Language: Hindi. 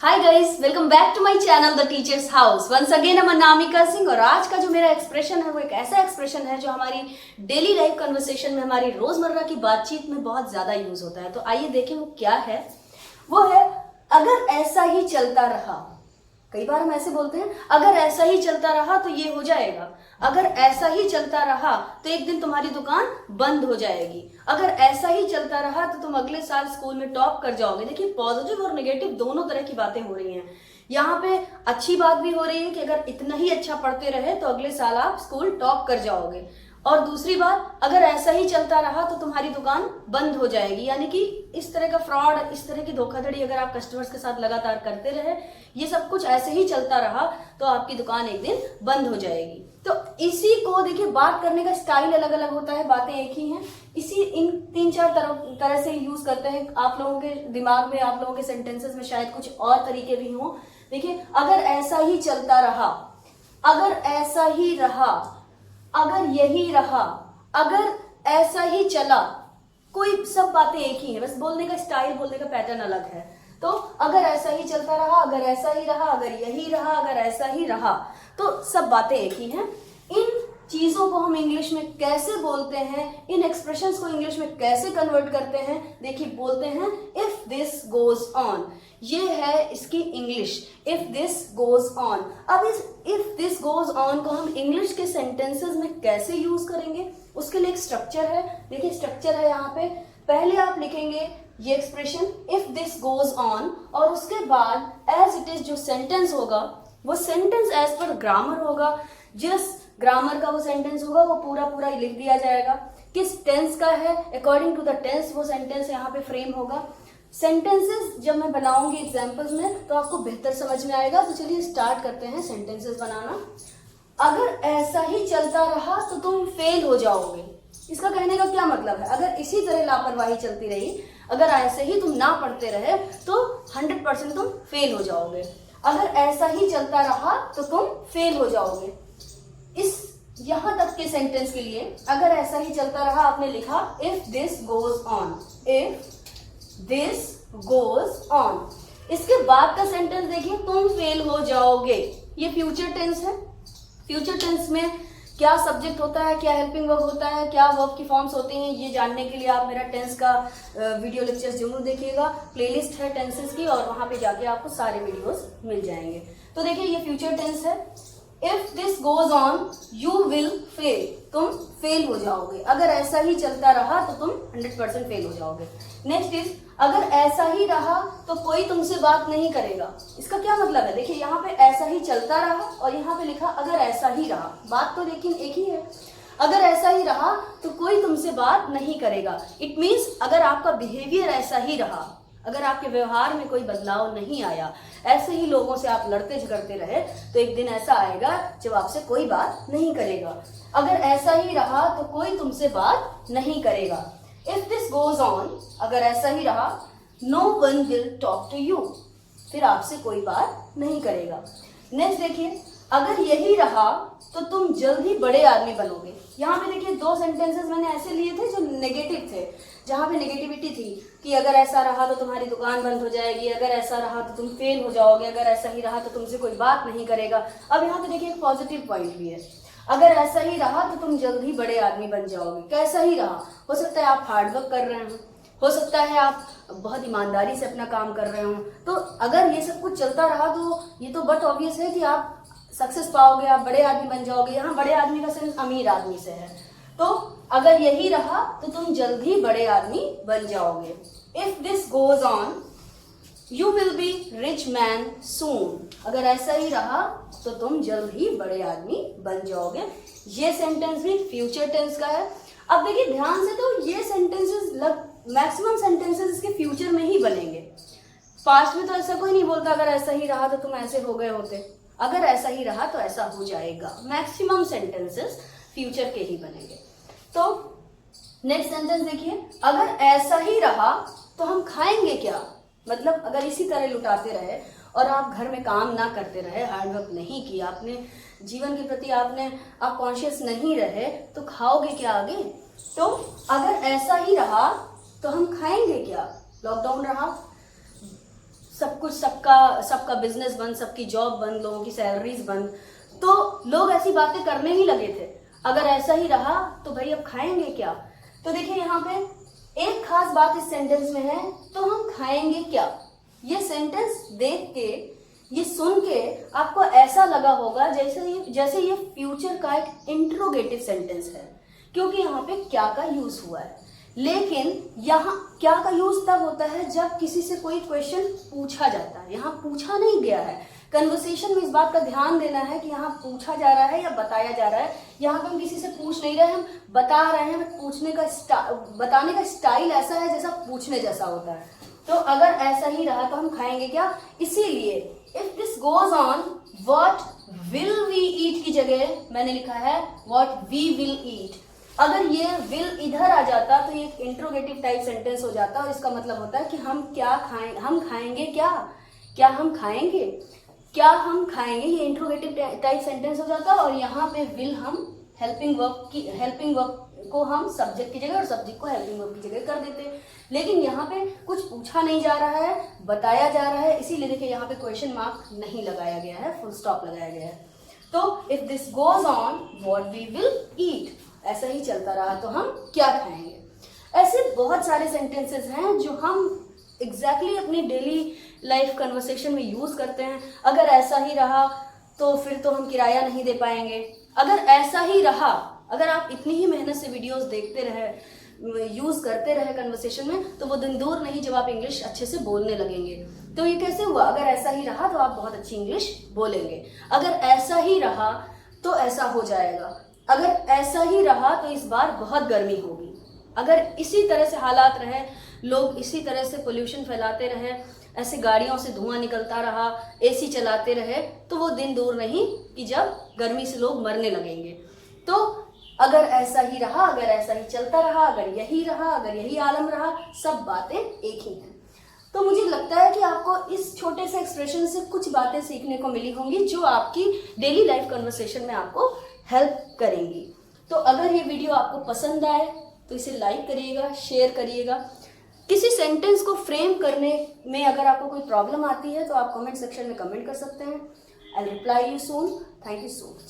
Hi guys, welcome back to my channel the teachers house. Once again I'm Anamika Singh और आज का जो मेरा एक्सप्रेशन है वो एक ऐसा एक्सप्रेशन है जो हमारी डेली लाइफ कन्वर्सेशन में, हमारी रोजमर्रा की बातचीत में बहुत ज्यादा यूज होता है। तो आइए देखें वो क्या है। वो है अगर ऐसा ही चलता रहा। कई बार हम ऐसे बोलते हैं अगर ऐसा ही चलता रहा तो ये हो जाएगा, अगर ऐसा ही चलता रहा तो एक दिन तुम्हारी दुकान बंद हो जाएगी, अगर ऐसा ही चलता रहा तो तुम अगले साल स्कूल में टॉप कर जाओगे। देखिए, पॉजिटिव और नेगेटिव दोनों तरह की बातें हो रही हैं। यहाँ पे अच्छी बात भी हो रही है कि अगर इतना ही अच्छा पढ़ते रहे तो अगले साल आप स्कूल टॉप कर जाओगे, और दूसरी बात, अगर ऐसा ही चलता रहा तो तुम्हारी दुकान बंद हो जाएगी। यानी कि इस तरह का फ्रॉड, इस तरह की धोखाधड़ी अगर आप कस्टमर्स के साथ लगातार करते रहे, ये सब कुछ ऐसे ही चलता रहा तो आपकी दुकान एक दिन बंद हो जाएगी। तो इसी को देखिए, बात करने का स्टाइल अलग अलग होता है, बातें एक ही हैं। इसी इन तीन चार तरह से यूज करते हैं। आप लोगों के दिमाग में, आप लोगों के सेंटेंसेस में शायद कुछ और तरीके भी हों। देखिए, अगर ऐसा ही चलता रहा, अगर ऐसा ही रहा, अगर यही रहा, अगर ऐसा ही चला, कोई सब बातें एक ही है, बस बोलने का स्टाइल, बोलने का पैटर्न अलग है। तो अगर ऐसा ही चलता रहा, अगर ऐसा ही रहा, अगर यही रहा, अगर ऐसा ही रहा, तो सब बातें एक ही हैं। इन चीजों को हम इंग्लिश में कैसे बोलते हैं, इन एक्सप्रेशंस को इंग्लिश में कैसे कन्वर्ट करते हैं, देखिए बोलते हैं इफ दिस गोज ऑन। ये है इसकी English, if this goes on. अब इस इफ दिस गोज ऑन को हम इंग्लिश के सेंटेंसेस में कैसे यूज करेंगे, उसके लिए एक स्ट्रक्चर है। देखिए, स्ट्रक्चर है यहाँ पे। पहले आप लिखेंगे ये expression if this goes on, और उसके बाद एज इट इज जो सेंटेंस होगा वो सेंटेंस एज पर ग्रामर होगा। जिस ग्रामर का वो सेंटेंस होगा वो पूरा पूरा लिख दिया जाएगा। किस टेंस का है, अकॉर्डिंग टू द टेंस वो सेंटेंस यहाँ पे फ्रेम होगा। सेंटेंसेस जब मैं बनाऊंगी एग्जाम्पल्स में तो आपको बेहतर समझ में आएगा। तो चलिए स्टार्ट करते हैं सेंटेंसेस बनाना। अगर ऐसा ही चलता रहा तो तुम फेल हो जाओगे। इसका कहने का क्या मतलब है, अगर इसी तरह लापरवाही चलती रही, अगर ऐसे ही तुम ना पढ़ते रहे तो 100% तुम फेल हो जाओगे। अगर ऐसा ही चलता रहा तो तुम फेल हो जाओगे। इस यहां तक के सेंटेंस के लिए अगर ऐसा ही चलता रहा आपने लिखा if this goes on, if this goes on. इसके बाद का सेंटेंस देखिए, तुम फेल हो जाओगे। ये फ्यूचर टेंस है। फ्यूचर टेंस में क्या सब्जेक्ट होता है, क्या हेल्पिंग वर्ब होता है, क्या वर्ब की फॉर्म्स होते हैं, ये जानने के लिए आप मेरा टेंस का वीडियो लेक्चर्स जरूर देखिएगा। प्लेलिस्ट है टेंसेस की और वहां पे जाके आपको सारे वीडियोस मिल जाएंगे। तो देखिए, ये फ्यूचर टेंस है। If this goes on you will fail, तुम फेल हो जाओगे। अगर ऐसा ही चलता रहा तो तुम 100% फेल हो जाओगे। नेक्स्ट इज, अगर ऐसा ही रहा तो कोई तुमसे बात नहीं करेगा। इसका क्या मतलब है, देखिए यहाँ पे ऐसा ही चलता रहा और यहाँ पे लिखा अगर ऐसा ही रहा, बात तो लेकिन एक ही है। अगर ऐसा ही रहा तो कोई तुमसे बात नहीं करेगा। इट मीन्स अगर आपका बिहेवियर ऐसा ही रहा, अगर आपके व्यवहार में कोई बदलाव नहीं आया, ऐसे ही लोगों से आप लड़ते झगड़ते रहे, तो एक दिन ऐसा आएगा जब आपसे कोई बात नहीं करेगा। अगर ऐसा ही रहा तो कोई तुमसे बात नहीं करेगा। इफ दिस गोज ऑन, अगर ऐसा ही रहा, no one will talk to you, फिर आपसे कोई बात नहीं करेगा। नेक्स्ट देखिए, अगर यही रहा तो तुम जल्द ही बड़े आदमी बनोगे। यहाँ पे देखिए, दो सेंटेंसेस मैंने ऐसे लिए थे जो नेगेटिव थे, जहां पे नेगेटिविटी थी कि अगर ऐसा रहा तो तुम्हारी दुकान बंद हो जाएगी, अगर ऐसा रहा तो तुम फेल हो जाओगे, अगर ऐसा ही रहा तो तुमसे कोई बात नहीं करेगा। अब यहाँ पे देखिए एक पॉजिटिव पॉइंट भी है, अगर ऐसा ही रहा तो तुम जल्द ही बड़े आदमी बन जाओगे। कैसा ही रहा, हो सकता है आप हार्डवर्क कर रहे हो सकता है आप बहुत ईमानदारी से अपना काम कर रहे हो। तो अगर ये सब कुछ चलता रहा तो ये तो बट ऑब्वियस है कि आप सक्सेस पाओगे, आप बड़े आदमी बन जाओगे। यहाँ बड़े आदमी का सेंस अमीर आदमी से है। तो अगर यही रहा तो तुम जल्द ही बड़े आदमी बन जाओगे। If this goes on you will be rich man soon. अगर ऐसा ही रहा तो तुम जल्द ही बड़े आदमी बन जाओगे। ये सेंटेंस भी फ्यूचर टेंस का है। अब देखिए ध्यान से, तो ये सेंटेंसेस मैक्सिमम सेंटेंसेस इसके फ्यूचर में ही बनेंगे। पास्ट में तो ऐसा कोई नहीं बोलता अगर ऐसा ही रहा तो तुम ऐसे हो गए होते, अगर ऐसा ही रहा तो ऐसा हो जाएगा। मैक्सिमम सेंटेंसेस फ्यूचर के ही बनेंगे। तो नेक्स्ट सेंटेंस देखिए, अगर ऐसा ही रहा तो हम खाएंगे क्या। मतलब अगर इसी तरह लुटाते रहे और आप घर में काम ना करते रहे, हार्डवर्क नहीं किया, अपने जीवन के प्रति आप कॉन्शियस नहीं रहे, तो खाओगे क्या आगे। तो अगर ऐसा ही रहा तो हम खाएंगे क्या। लॉकडाउन रहा, सब कुछ सबका बिजनेस बंद, सबकी जॉब बंद, लोगों की सैलरीज बंद, तो लोग ऐसी बातें करने ही लगे थे। अगर ऐसा ही रहा तो भाई अब खाएंगे क्या? तो देखिए यहाँ पे एक खास बात इस सेंटेंस में है, तो हम खाएंगे क्या। ये सेंटेंस देख के, ये सुन के आपको ऐसा लगा होगा जैसे ये फ्यूचर का एक इंट्रोगेटिव सेंटेंस है, क्योंकि यहाँ पे क्या का यूज हुआ है। लेकिन यहाँ क्या का यूज तब होता है जब किसी से कोई क्वेश्चन पूछा जाता है। यहाँ पूछा नहीं गया है। कन्वर्सेशन में इस बात का ध्यान देना है कि यहाँ पूछा जा रहा है या बताया जा रहा है। यहाँ पे हम किसी से पूछ नहीं रहे, हम बता रहे हैं। पूछने का बताने का स्टाइल ऐसा है जैसा पूछने जैसा होता है। तो अगर ऐसा ही रहा तो हम खाएंगे क्या। इसीलिए if this goes on, what will we eat की जगह मैंने लिखा है व्हाट वी विल ईट। अगर ये विल इधर आ जाता तो ये एक इंट्रोगेटिव टाइप सेंटेंस हो जाता, और इसका मतलब होता है कि हम क्या खाएं, हम खाएंगे क्या, क्या हम खाएंगे, क्या हम खाएंगे। ये इंट्रोगेटिव टाइप सेंटेंस हो जाता, और यहाँ पे विल हम हेल्पिंग वर्ब को हम सब्जेक्ट की जगह और सब्जेक्ट को हेल्पिंग वर्ब की जगह कर देते। लेकिन यहाँ पे कुछ पूछा नहीं जा रहा है, बताया जा रहा है, इसीलिए देखिए यहाँ पे क्वेश्चन मार्क नहीं लगाया गया है, फुल स्टॉप लगाया गया है। तो if this goes on what we will eat, ऐसा ही चलता रहा तो हम क्या खाएंगे। ऐसे बहुत सारे सेंटेंसेस हैं जो हम एग्जैक्टली अपनी डेली लाइफ कन्वर्सेशन में यूज करते हैं। अगर ऐसा ही रहा तो फिर तो हम किराया नहीं दे पाएंगे। अगर ऐसा ही रहा, अगर आप इतनी ही मेहनत से वीडियोस देखते रहे, यूज करते रहे कन्वर्सेशन में, तो वो दिन दूर नहीं जब आप इंग्लिश अच्छे से बोलने लगेंगे। तो ये कैसे हुआ? अगर ऐसा ही रहा तो आप बहुत अच्छी इंग्लिश बोलेंगे। अगर ऐसा ही रहा तो ऐसा हो जाएगा। अगर ऐसा ही रहा तो इस बार बहुत गर्मी होगी। अगर इसी तरह से हालात रहे, लोग इसी तरह से पोल्यूशन फैलाते रहे, ऐसे गाड़ियों से धुआं निकलता रहा, एसी चलाते रहे, तो वो दिन दूर नहीं कि जब गर्मी से लोग मरने लगेंगे। तो अगर ऐसा ही रहा, अगर ऐसा ही चलता रहा, अगर यही रहा, अगर यही आलम रहा, सब बातें एक ही हैं। तो मुझे लगता है कि आपको इस छोटे से एक्सप्रेशन से कुछ बातें सीखने को मिली होंगी जो आपकी डेली लाइफ कन्वर्सेशन में आपको हेल्प करेंगी। तो अगर ये वीडियो आपको पसंद आए तो इसे लाइक करिएगा, शेयर करिएगा। किसी सेंटेंस को फ्रेम करने में अगर आपको कोई प्रॉब्लम आती है तो आप कमेंट सेक्शन में कमेंट कर सकते हैं। I will reply you soon. Thank you so much.